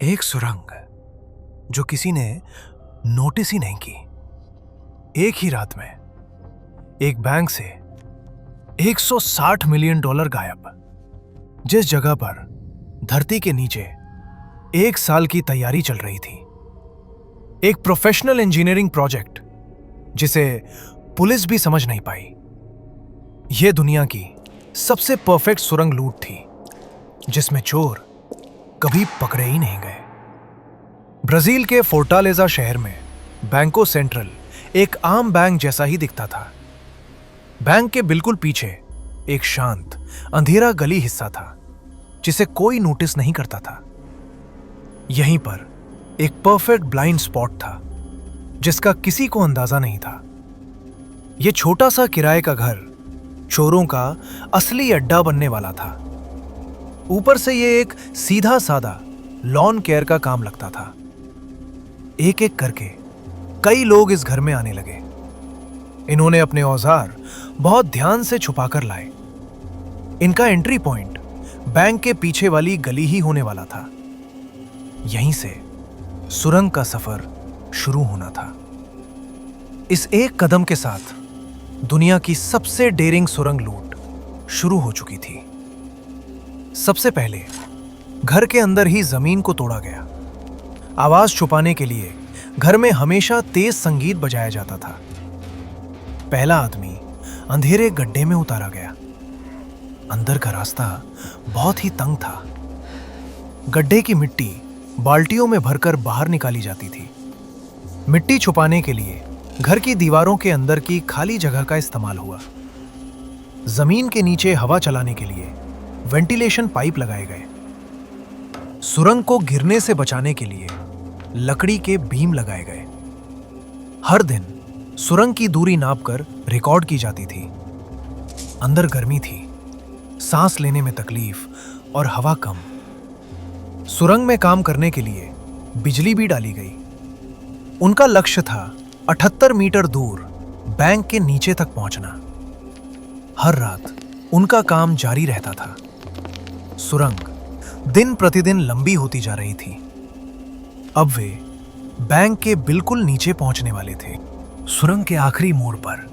एक सुरंग जो किसी ने नोटिस ही नहीं की। एक ही रात में एक बैंक से $160 मिलियन गायब। जिस जगह पर धरती के नीचे 1 साल की तैयारी चल रही थी, एक प्रोफेशनल इंजीनियरिंग प्रोजेक्ट जिसे पुलिस भी समझ नहीं पाई। यह दुनिया की सबसे परफेक्ट सुरंग लूट थी जिसमें चोर कभी पकड़े ही नहीं गए। ब्राजील के फोर्टालेजा शहर में बैंको सेंट्रल एक आम बैंक जैसा ही दिखता था। बैंक के बिल्कुल पीछे एक शांत अंधेरा गली हिस्सा था जिसे कोई नोटिस नहीं करता था। यहीं पर एक परफेक्ट ब्लाइंड स्पॉट था जिसका किसी को अंदाजा नहीं था। यह छोटा सा किराए का घर चोरों का असली अड्डा बनने वाला था। ऊपर से यह एक सीधा सादा लॉन केयर का काम लगता था। एक एक करके कई लोग इस घर में आने लगे। इन्होंने अपने औजार बहुत ध्यान से छुपाकर लाए। इनका एंट्री पॉइंट बैंक के पीछे वाली गली ही होने वाला था। यहीं से सुरंग का सफर शुरू होना था। इस एक कदम के साथ दुनिया की सबसे डेयरिंग सुरंग लूट शुरू हो चुकी थी। सबसे पहले घर के अंदर ही जमीन को तोड़ा गया। आवाज छुपाने के लिए घर में हमेशा तेज संगीत बजाया जाता था। पहला आदमी अंधेरे गड्ढे में उतारा गया। अंदर का रास्ता बहुत ही तंग था। गड्ढे की मिट्टी बाल्टियों में भरकर बाहर निकाली जाती थी। मिट्टी छुपाने के लिए घर की दीवारों के अंदर की खाली जगह का इस्तेमाल हुआ। जमीन के नीचे हवा चलाने के लिए वेंटिलेशन पाइप लगाए गए। सुरंग को गिरने से बचाने के लिए लकड़ी के बीम लगाए गए। हर दिन सुरंग की दूरी नापकर रिकॉर्ड की जाती थी। अंदर गर्मी थी, सांस लेने में तकलीफ और हवा कम। सुरंग में काम करने के लिए बिजली भी डाली गई। उनका लक्ष्य था 78 मीटर दूर बैंक के नीचे तक पहुंचना। हर रात उनका काम जारी रहता था। सुरंग दिन प्रतिदिन लंबी होती जा रही थी। अब वे बैंक के बिल्कुल नीचे पहुंचने वाले थे। सुरंग के आखिरी मोड़ पर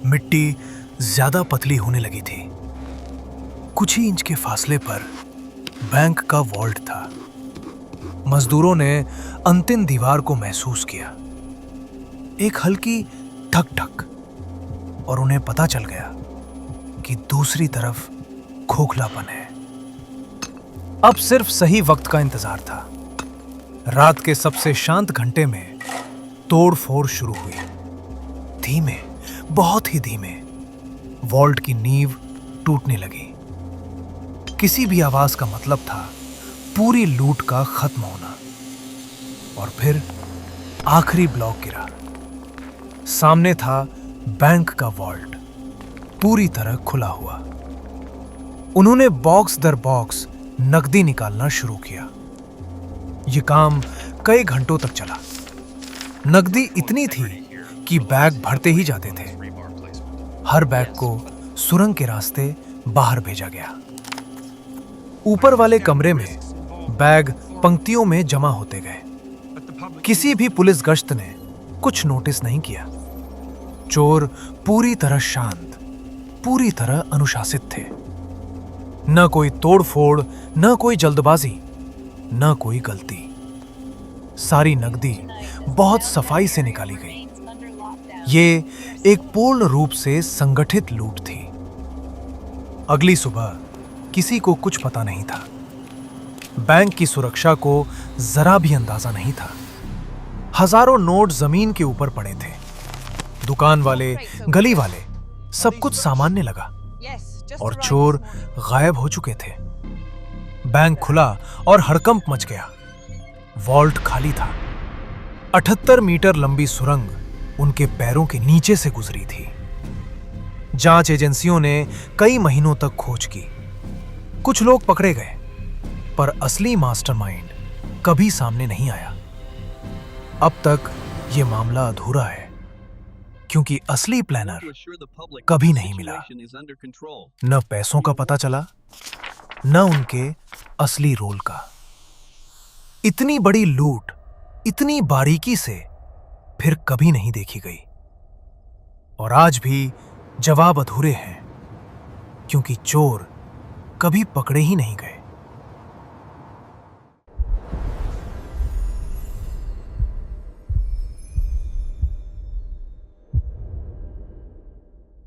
मिट्टी ज्यादा पतली होने लगी थी। कुछ ही इंच के फासले पर बैंक का वॉल्ट था। मजदूरों ने अंतिम दीवार को महसूस किया, एक हल्की ठक ठक, और उन्हें पता चल गया कि दूसरी तरफ खोखलापन है। अब सिर्फ सही वक्त का इंतजार था। रात के सबसे शांत घंटे में तोड़फोड़ शुरू हुई। धीमे, बहुत ही धीमे, वॉल्ट की नींव टूटने लगी। किसी भी आवाज का मतलब था पूरी लूट का खत्म होना। और फिर आखिरी ब्लॉक गिरा। सामने था बैंक का वॉल्ट, पूरी तरह खुला हुआ। उन्होंने बॉक्स दर बॉक्स नकदी निकालना शुरू किया। यह काम कई घंटों तक चला। नकदी इतनी थी कि बैग भरते ही जाते थे। हर बैग को सुरंग के रास्ते बाहर भेजा गया। ऊपर वाले कमरे में बैग पंक्तियों में जमा होते गए। किसी भी पुलिस गश्त ने कुछ नोटिस नहीं किया। चोर पूरी तरह शांत, पूरी तरह अनुशासित थे। न कोई तोड़फोड़, न कोई जल्दबाजी, न कोई गलती। सारी नकदी बहुत सफाई से निकाली गई। ये एक पूर्ण रूप से संगठित लूट थी। अगली सुबह किसी को कुछ पता नहीं था। बैंक की सुरक्षा को जरा भी अंदाजा नहीं था। हजारों नोट जमीन के ऊपर पड़े थे। दुकान वाले, गली वाले, सब कुछ सामान्य लगा और चोर गायब हो चुके थे। बैंक खुला और हड़कंप मच गया। वॉल्ट खाली था। 78 मीटर लंबी सुरंग उनके पैरों के नीचे से गुजरी थी। जांच एजेंसियों ने कई महीनों तक खोज की। कुछ लोग पकड़े गए, पर असली मास्टरमाइंड कभी सामने नहीं आया। अब तक यह मामला अधूरा है, क्योंकि असली प्लानर कभी नहीं मिला। न पैसों का पता चला, न उनके असली रोल का। इतनी बड़ी लूट इतनी बारीकी से फिर कभी नहीं देखी गई। और आज भी जवाब अधूरे हैं, क्योंकि चोर कभी पकड़े ही नहीं गए।